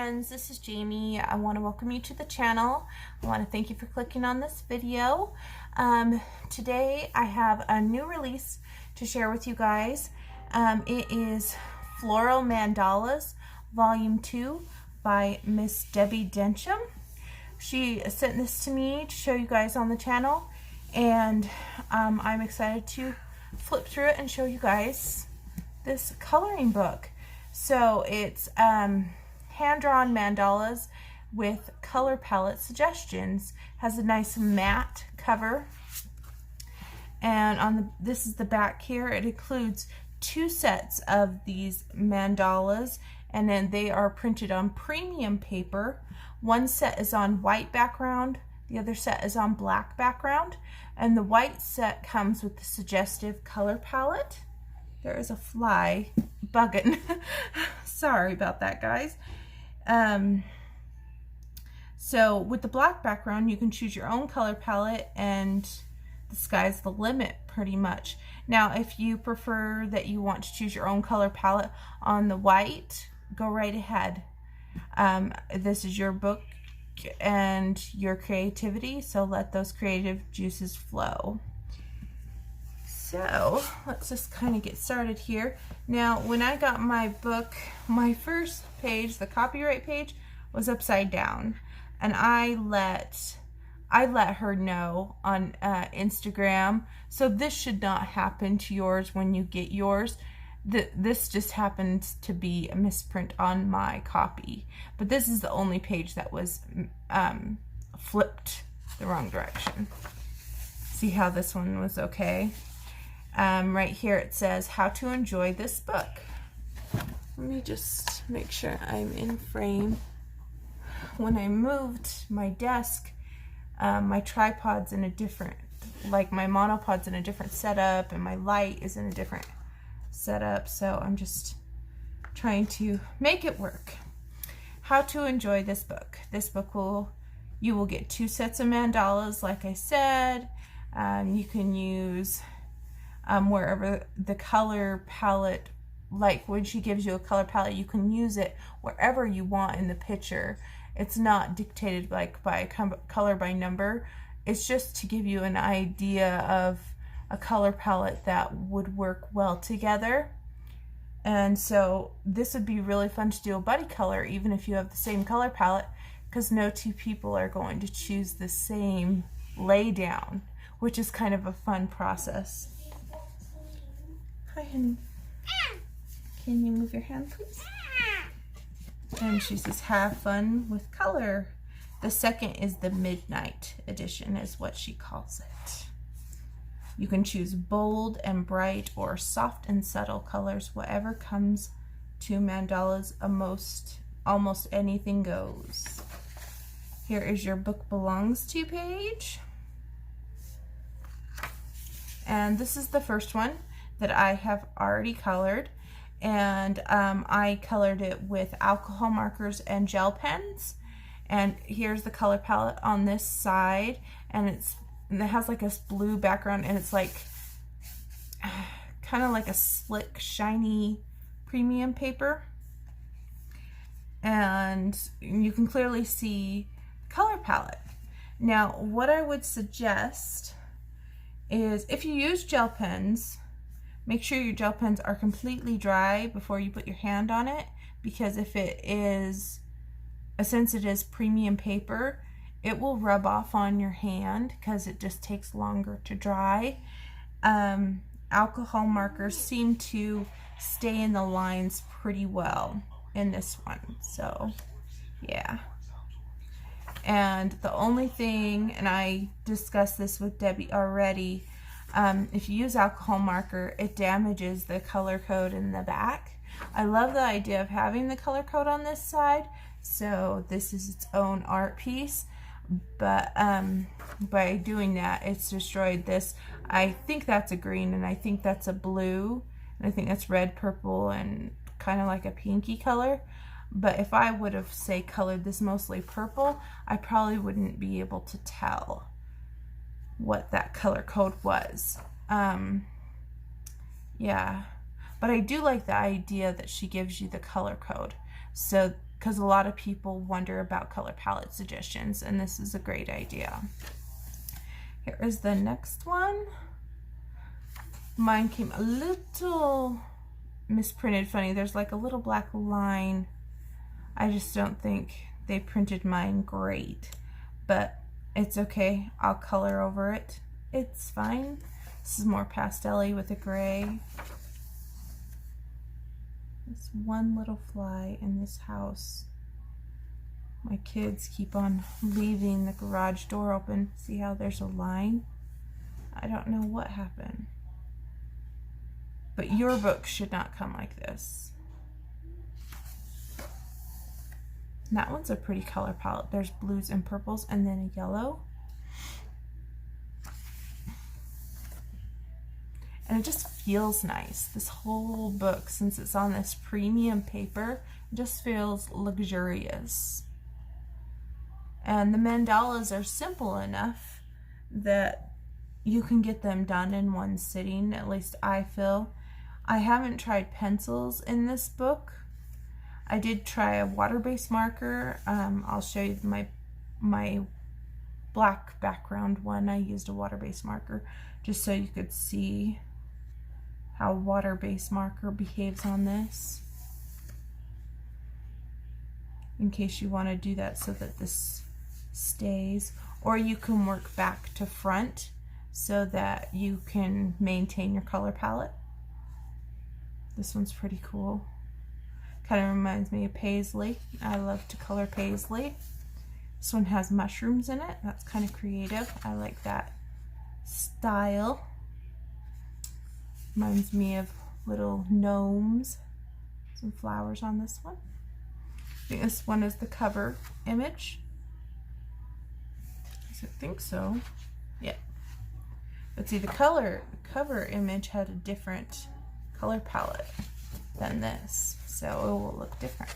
friends, this is Jamie. I want to welcome you to the channel. I want to thank you for clicking on this video. Today I have a new release to share with you guys. It is Floral Mandalas Volume 2 by Miss Debbie Densham. She sent this to me to show you guys on the channel, and I'm excited to flip through it and show you guys this coloring book. So it's hand-drawn mandalas with color palette suggestions. Has a nice matte cover, and on this is the back here. It includes 2 sets of these mandalas, and then they are printed on premium paper. One set is on white background, the other set is on black background, and the white set comes with the suggestive color palette. There is a fly bugging. Sorry about that, guys. So with the black background, you can choose your own color palette, and the sky's the limit pretty much. Now, if you prefer that you want to choose your own color palette on the white, go right ahead. This is your book and your creativity, so let those creative juices flow. So let's just kind of get started here. Now, when I got my book, my first page, the copyright page, was upside down, and I let her know on Instagram. So this should not happen to yours when you get yours. This just happened to be a misprint on my copy, but this is the only page that was flipped the wrong direction. See how this one was okay? Right here it says how to enjoy this book. Let me just make sure I'm in frame. When I moved my desk, my tripod's in a different, like my monopod's in a different setup, and my light is in a different setup, so I'm just trying to make it work. How to enjoy this book. This book you will get 2 sets of mandalas, like I said. You can use wherever the color palette, like when she gives you a color palette, you can use it wherever you want in the picture. It's not dictated like by color by number. It's just to give you an idea of a color palette that would work well together. And so this would be really fun to do a buddy color, even if you have the same color palette, because no 2 people are going to choose the same lay down, which is kind of a fun process. Hi, honey. Can you move your hand, please? And she says, have fun with color. The second is the midnight edition, is what she calls it. You can choose bold and bright or soft and subtle colors. Whatever comes to mandalas, almost anything goes. Here is your book belongs to page. And this is the first one that I have already colored, and I colored it with alcohol markers and gel pens. And here's the color palette on this side, and it has like a blue background, and it's like kind of like a slick, shiny premium paper, and you can clearly see color palette. Now, what I would suggest is, if you use gel pens, make sure your gel pens are completely dry before you put your hand on it, because if it is, since it is premium paper, it will rub off on your hand because it just takes longer to dry. Alcohol markers seem to stay in the lines pretty well in this one, so yeah. And the only thing, and I discussed this with Debbie already, if you use alcohol marker, it damages the color code in the back. I love the idea of having the color code on this side, so this is its own art piece, but by doing that, it's destroyed this. I think that's a green, and I think that's a blue, and I think that's red, purple, and kind of like a pinky color. But if I would have, say, colored this mostly purple, I probably wouldn't be able to tell what that color code was. Yeah, but I do like the idea that she gives you the color code. So because a lot of people wonder about color palette suggestions, and this is a great idea. Here is the next one. Mine came a little misprinted funny. There's like a little black line. I just don't think they printed mine great, but it's okay. I'll color over it. It's fine. This is more pastel-y with a gray. This one little fly in this house. My kids keep on leaving the garage door open. See how there's a line? I don't know what happened. But your book should not come like this. And that one's a pretty color palette. There's blues and purples and then a yellow. And it just feels nice. This whole book, since it's on this premium paper, just feels luxurious. And the mandalas are simple enough that you can get them done in one sitting, at least I feel. I haven't tried pencils in this book. I did try a water-based marker. I'll show you my black background one. I used a water-based marker just so you could see how water-based marker behaves on this, in case you want to do that so that this stays. Or you can work back to front so that you can maintain your color palette. This one's pretty cool. Kind of reminds me of paisley. I love to color paisley. This one has mushrooms in it. That's kind of creative. I like that style. Reminds me of little gnomes. Some flowers on this one. I think this one is the cover image. I think so. Yeah. But see, the cover image had a different color palette than this, so it will look different.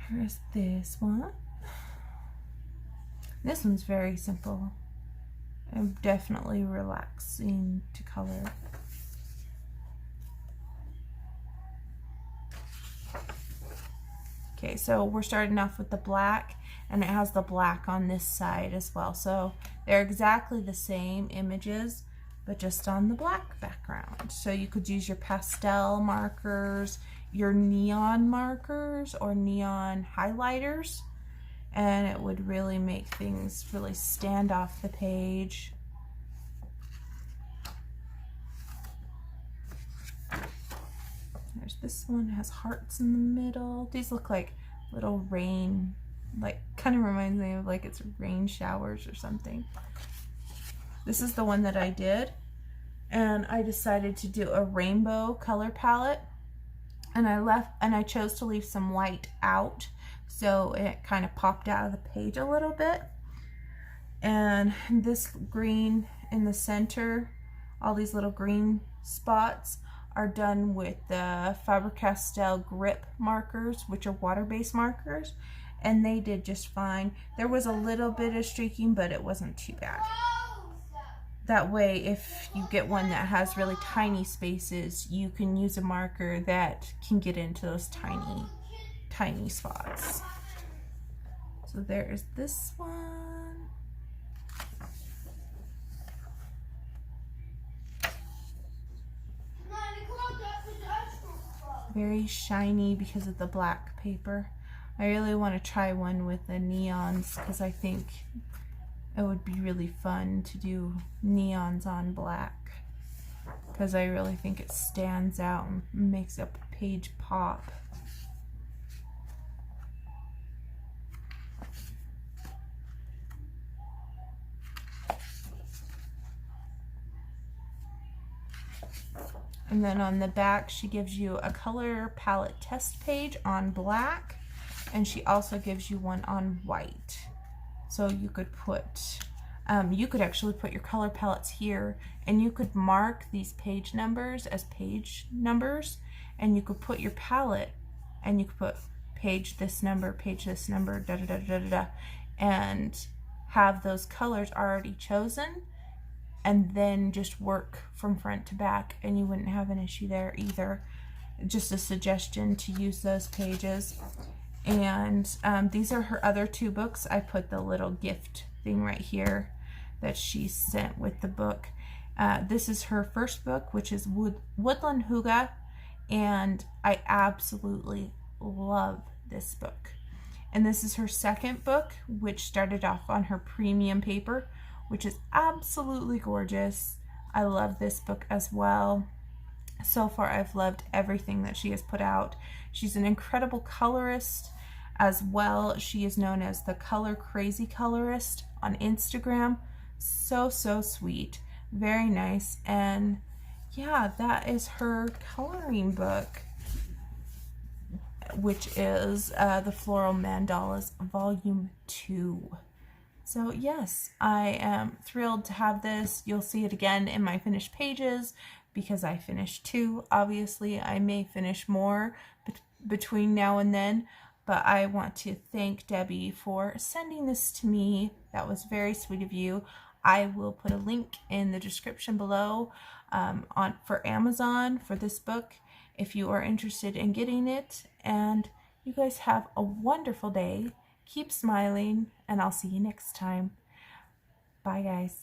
Here's this one. This one's very simple and definitely relaxing to color. Okay, so we're starting off with the black, and it has the black on this side as well. So they're exactly the same images, but just on the black background. So you could use your pastel markers, your neon markers, or neon highlighters, and it would really make things really stand off the page. There's this one, it has hearts in the middle. These look like little rain, like kind of reminds me of like it's rain showers or something. This is the one that I did, and I decided to do a rainbow color palette, and I chose to leave some white out so it kind of popped out of the page a little bit. And this green in the center, all these little green spots are done with the Faber-Castell grip markers, which are water-based markers, and they did just fine. There was a little bit of streaking, but it wasn't too bad. That way, if you get one that has really tiny spaces, you can use a marker that can get into those tiny spots. So there is this one. Very shiny because of the black paper. I really want to try one with the neons because I think it would be really fun to do neons on black, because I really think it stands out and makes a page pop. And then on the back, she gives you a color palette test page on black, and she also gives you one on white. So you could put, you could actually put your color palettes here, and you could mark these page numbers as page numbers, and you could put your palette, and you could put page this number, da da da da da da, and have those colors already chosen, and then just work from front to back, and you wouldn't have an issue there either. just a suggestion to use those pages. And these are her other 2 books. I put the little gift thing right here that she sent with the book. This is her first book, which is Woodland Hygge, and I absolutely love this book. And this is her second book, which started off on her premium paper, which is absolutely gorgeous. I love this book as well. So far, I've loved everything that she has put out. She's an incredible colorist as well. She is known as the Color Crazy Colorist on Instagram. So sweet. Very nice. And yeah, that is her coloring book, which is the Floral Mandalas Volume 2. So yes, I am thrilled to have this. You'll see it again in my finished pages because I finished 2. Obviously, I may finish more between now and then, but I want to thank Debbie for sending this to me. That was very sweet of you. I will put a link in the description below for Amazon for this book if you are interested in getting it. And you guys have a wonderful day. Keep smiling, and I'll see you next time. Bye, guys.